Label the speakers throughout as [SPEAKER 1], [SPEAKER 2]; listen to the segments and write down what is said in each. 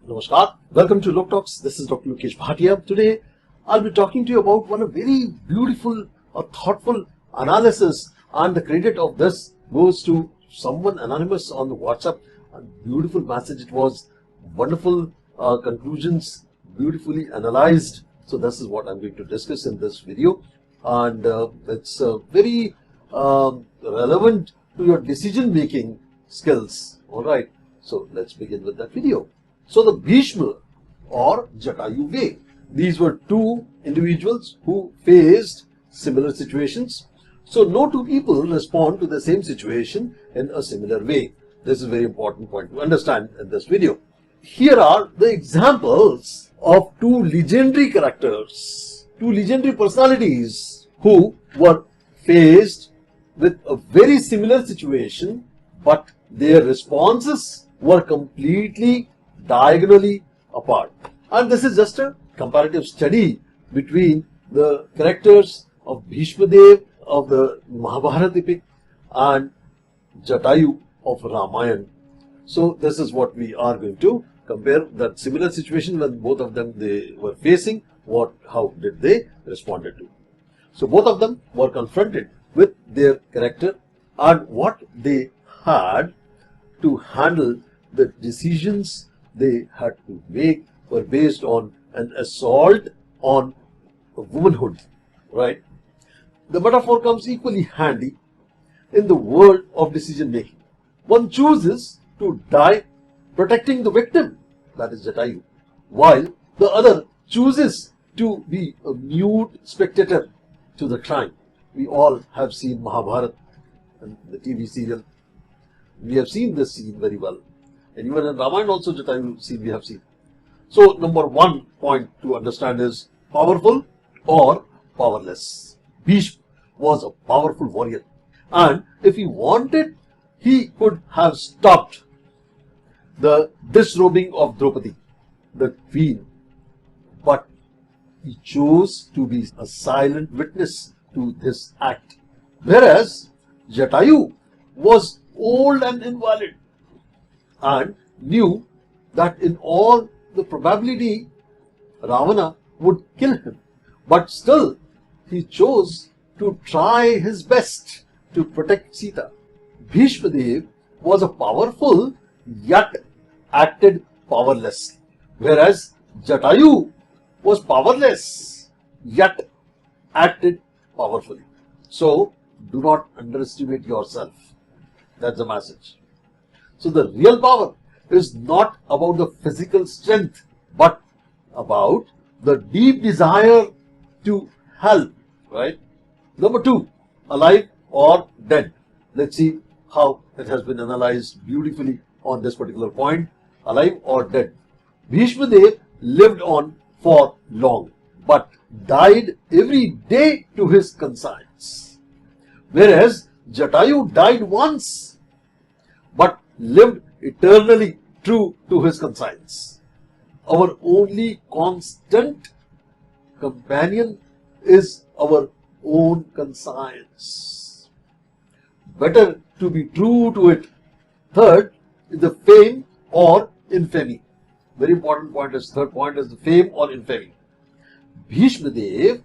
[SPEAKER 1] Namaskar. Welcome to Lok Talks. This is Dr. Lokesh Bhatia. Today, I'll be talking to you about one very beautiful, thoughtful analysis, and the credit of this goes to someone anonymous on the WhatsApp. A beautiful message it was, wonderful conclusions, beautifully analyzed. So this is what I'm going to discuss in this video, and it's very relevant to your decision-making skills. All right. So let's begin with that video. So the Bhishma or Jatayu way. These were two individuals who faced similar situations. So no two people respond to the same situation in a similar way. This is a very important point to understand in this video. Here are the examples of two legendary characters, two legendary personalities who were faced with a very similar situation, but their responses were completely diagonally apart. And this is just a comparative study between the characters of Bhishma Dev of the Mahabharata epic and Jatayu of Ramayana. So this is what we are going to compare, that similar situation when both of them they were facing, how did they responded to. So both of them were confronted with their character, and what they had to handle, the decisions they had to make were based on an assault on womanhood, right? The metaphor comes equally handy in the world of decision making. One chooses to die protecting the victim, that is Jatayu, while the other chooses to be a mute spectator to the crime. We all have seen Mahabharata and the TV serial. We have seen this scene very well. And even in Ramayana also Jatayu scene we have seen. So number one point to understand is powerful or powerless. Bhishma was a powerful warrior, and if he wanted, he could have stopped the disrobing of Draupadi, the queen, but he chose to be a silent witness to this act. Whereas Jatayu was old and invalid and knew that in all the probability Ravana would kill him, but still he chose to try his best to protect Sita. Bhishma Dev was a powerful yet acted powerless, whereas Jatayu was powerless yet acted powerfully. So do not underestimate yourself. That's the message. So the real power is not about the physical strength, but about the deep desire to help, right? Number two, alive or dead. Let's see how it has been analyzed beautifully on this particular point. Alive or dead. Bhishma Dev lived on for long, but died every day to his conscience. Whereas Jatayu died once, but lived eternally true to his conscience. Our only constant companion is our own conscience. Better to be true to it. Third is the fame or infamy. Very important point is third point is the fame or infamy. Bhishma Dev,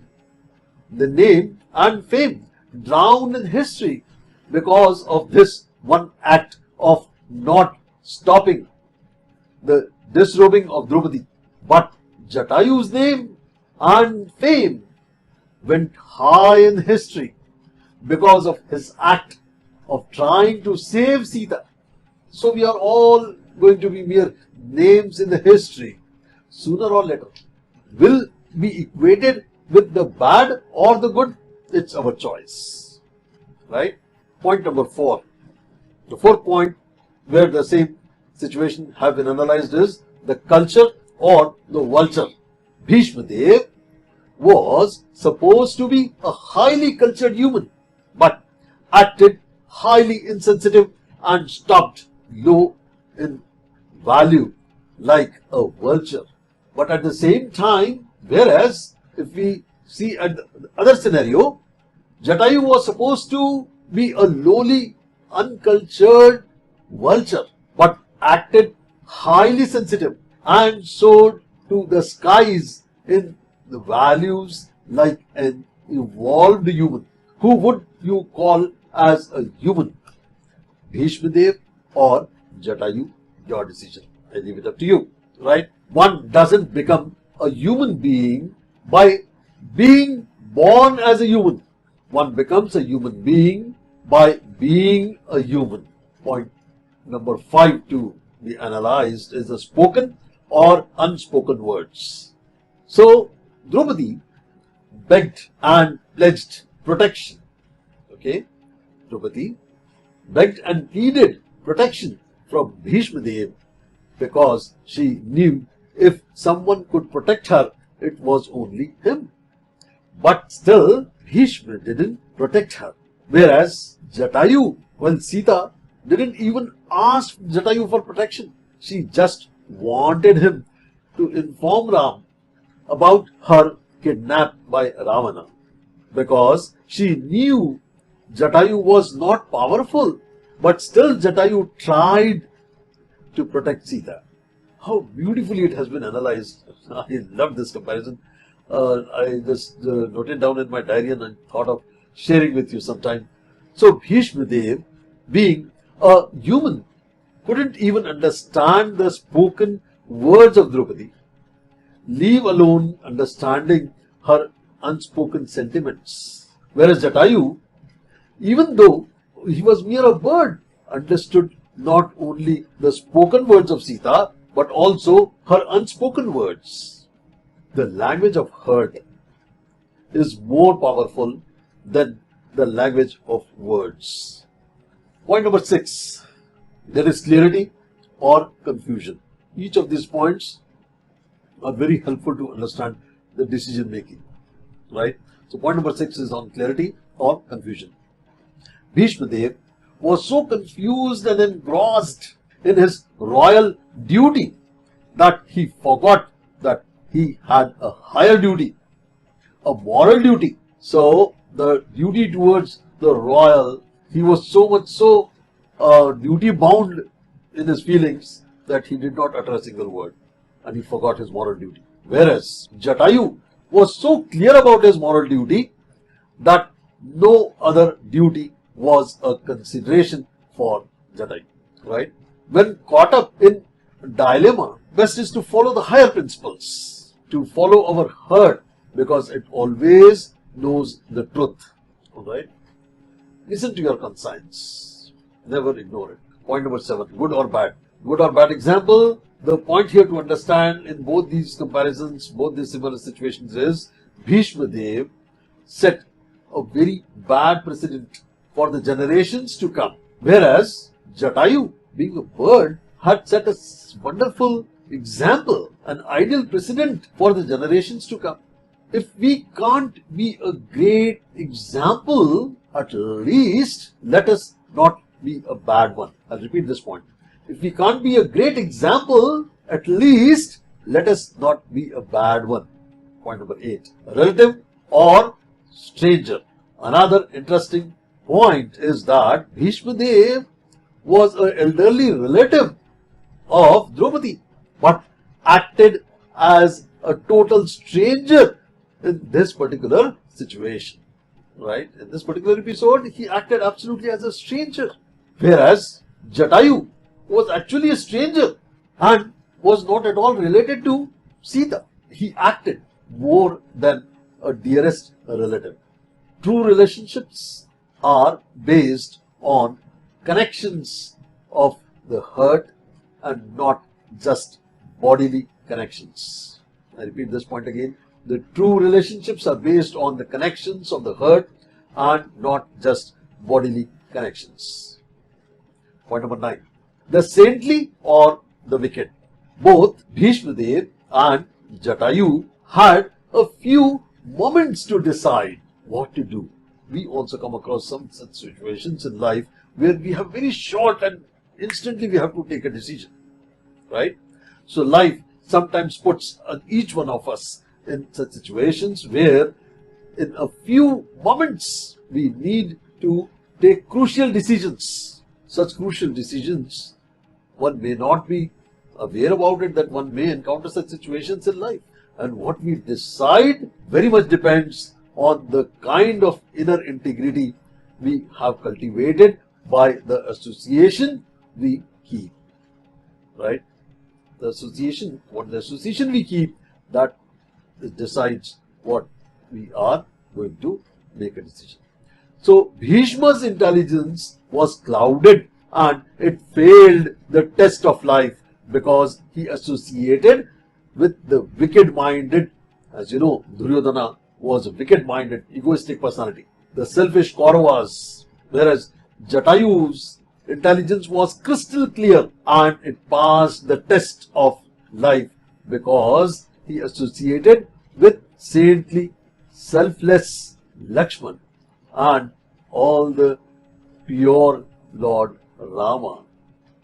[SPEAKER 1] the name and fame drowned in history because of this one act of not stopping the disrobing of Draupadi. But Jatayu's name and fame went high in history because of his act of trying to save Sita. So we are all going to be mere names in the history. Sooner or later, will be equated with the bad or the good. It's our choice, right? Point number four. The fourth point where the same situation have been analyzed is the culture or the vulture. Bhishma Dev was supposed to be a highly cultured human, but acted highly insensitive and stopped low in value like a vulture. But at the same time, whereas if we see at the other scenario, Jatayu was supposed to be a lowly, uncultured vulture, but acted highly sensitive and soared to the skies in the values like an evolved human. Who would you call as a human? Bhishmadev or Jatayu? Your decision. I leave it up to you. Right? One doesn't become a human being by being born as a human. One becomes a human being by being a human. Point number 5 to be analyzed is the spoken or unspoken words. So, Draupadi begged and pledged protection. Okay? Draupadi begged and pleaded protection from Bhishmadev because she knew if someone could protect her, it was only him. But still, Bhishma didn't protect her. Whereas Jatayu, well, Sita didn't even ask Jatayu for protection. She just wanted him to inform Ram about her kidnapped by Ravana because she knew Jatayu was not powerful, but still Jatayu tried to protect Sita. How beautifully it has been analyzed. I love this comparison. I just noted down in my diary and I thought of sharing with you sometime. So Bhishmadev, being a human, couldn't even understand the spoken words of Draupadi, leave alone understanding her unspoken sentiments. Whereas Jatayu, even though he was mere a bird, understood not only the spoken words of Sita, but also her unspoken words. The language of hurt is more powerful than the language of words. Point number 6. There is clarity or confusion. Each of these points are very helpful to understand the decision making. Right? So point number 6 is on clarity or confusion. Bhishmadev was so confused and engrossed in his royal duty that he forgot that he had a higher duty, a moral duty. So the duty towards the royal, he was so much so duty bound in his feelings that he did not utter a single word and he forgot his moral duty. Whereas Jatayu was so clear about his moral duty that no other duty was a consideration for Jatayu. Right? When caught up in a dilemma, best is to follow the higher principles, to follow our heart because it always knows the truth. Alright? Listen to your conscience. Never ignore it. Point number 7. Good or bad. Good or bad example. The point here to understand in both these comparisons, both these similar situations is Bhishmadev set a very bad precedent for the generations to come. Whereas Jatayu, being a bird, had set a wonderful example, an ideal precedent for the generations to come. If we can't be a great example, at least let us not be a bad one. I'll repeat this point. If we can't be a great example, at least let us not be a bad one. Point number 8. Relative or stranger. Another interesting point is that Bhishmadev was an elderly relative of Draupadi, but acted as a total stranger in this particular situation. Right? In this particular episode, he acted absolutely as a stranger. Whereas Jatayu was actually a stranger and was not at all related to Sita. He acted more than a dearest relative. True relationships are based on connections of the heart and not just bodily connections. I repeat this point again. The true relationships are based on the connections of the heart and not just bodily connections. Point number 9. The saintly or the wicked. Both Bhishmadev and Jatayu had a few moments to decide what to do. We also come across some such situations in life where we have very short and instantly we have to take a decision. Right? So life sometimes puts each one of us in such situations where in a few moments we need to take crucial decisions. Such crucial decisions, one may not be aware about it that one may encounter such situations in life. And what we decide very much depends on the kind of inner integrity we have cultivated by the association we keep. Right? The association we keep, that decides what we are going to make a decision. So Bhishma's intelligence was clouded and it failed the test of life because he associated with the wicked-minded. As you know, Duryodhana was a wicked-minded, egoistic personality, the selfish Kauravas, whereas Jatayu's intelligence was crystal clear and it passed the test of life because he associated with saintly, selfless Lakshman and all the pure Lord Rama,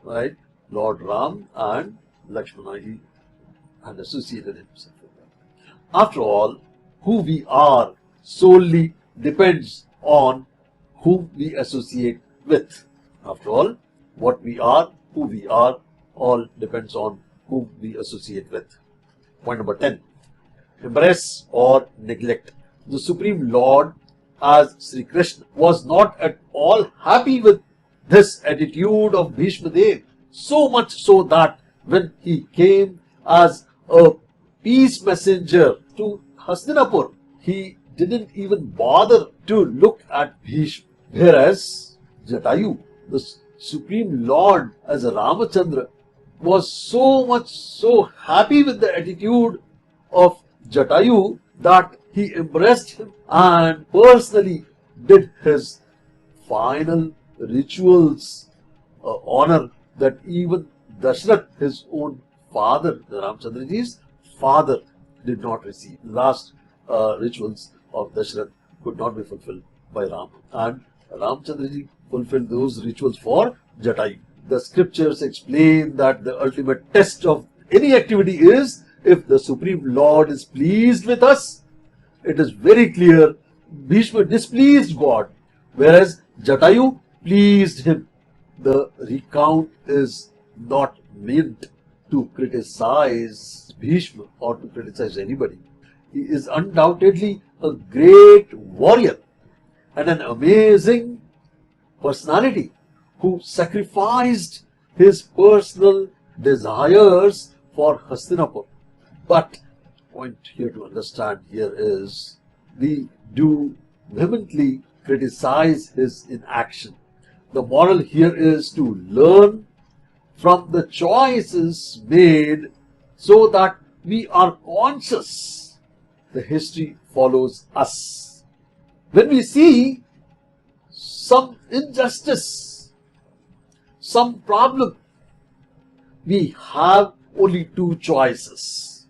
[SPEAKER 1] right? Lord Ram and Lakshmana, he had associated himself with them. After all, who we are solely depends on whom we associate with. After all, what we are, who we are, all depends on whom we associate with. Point number 10. Embrace or neglect. The Supreme Lord, as Sri Krishna, was not at all happy with this attitude of Bhishma Dev, so much so that when he came as a peace messenger to Hastinapur, he didn't even bother to look at Bhishma. Whereas Jatayu, the Supreme Lord as a Ramachandra, was so happy with the attitude of Jatayu that he embraced him and personally did his final rituals, honor that even Dashrath, his own father, Ramchandraji's father, did not receive. Last rituals of Dashrath could not be fulfilled by Ram, and Ramchandraji fulfilled those rituals for Jatayu. The scriptures explain that the ultimate test of any activity is if the Supreme Lord is pleased with us. It is very clear Bhishma displeased God, whereas Jatayu pleased him. The recount is not meant to criticize Bhishma or to criticize anybody. He is undoubtedly a great warrior and an amazing personality who sacrificed his personal desires for Hastinapur. But point here to understand here is we do vehemently criticize his inaction. The moral here is to learn from the choices made so that we are conscious. The history follows us. When we see some injustice, some problem, we have only two choices.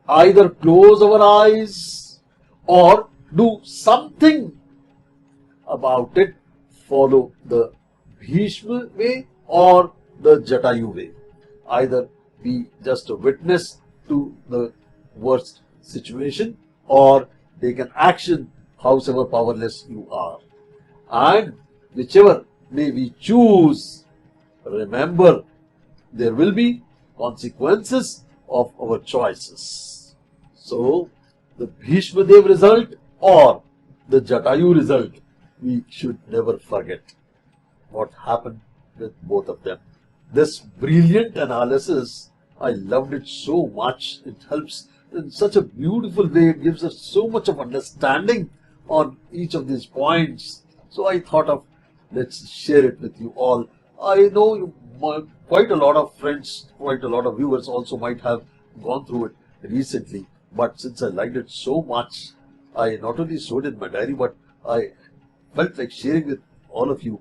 [SPEAKER 1] Either close our eyes or do something about it, follow the Bhishma way or the Jatayu way. Either be just a witness to the worst situation or take an action howsoever powerless you are. And whichever may we choose, remember there will be consequences of our choices. So the Bhishma Dev result or the Jatayu result, we should never forget what happened with both of them. This brilliant analysis, I loved it so much. It helps in such a beautiful way. It gives us so much of understanding on each of these points. So I thought of let's share it with you all. I know quite a lot of friends, quite a lot of viewers also might have gone through it recently. But since I liked it so much, I not only showed it in my diary, but I felt like sharing with all of you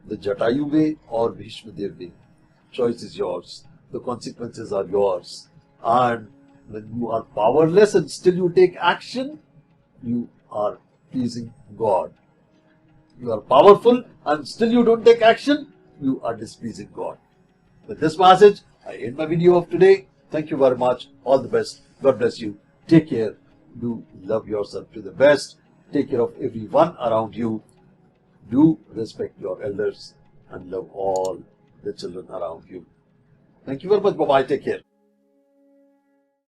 [SPEAKER 1] the Jatayu way or Bhishma Dev way. Choice is yours. The consequences are yours. And when you are powerless and still you take action, you are pleasing God. You are powerful and still you don't take action, you are displeasing God. With this message, I end my video of today. Thank you very much. All the best. God bless you. Take care. Do love yourself to the best. Take care of everyone around you. Do respect your elders and love all the children around you. Thank you very much. Bye-bye. Take care.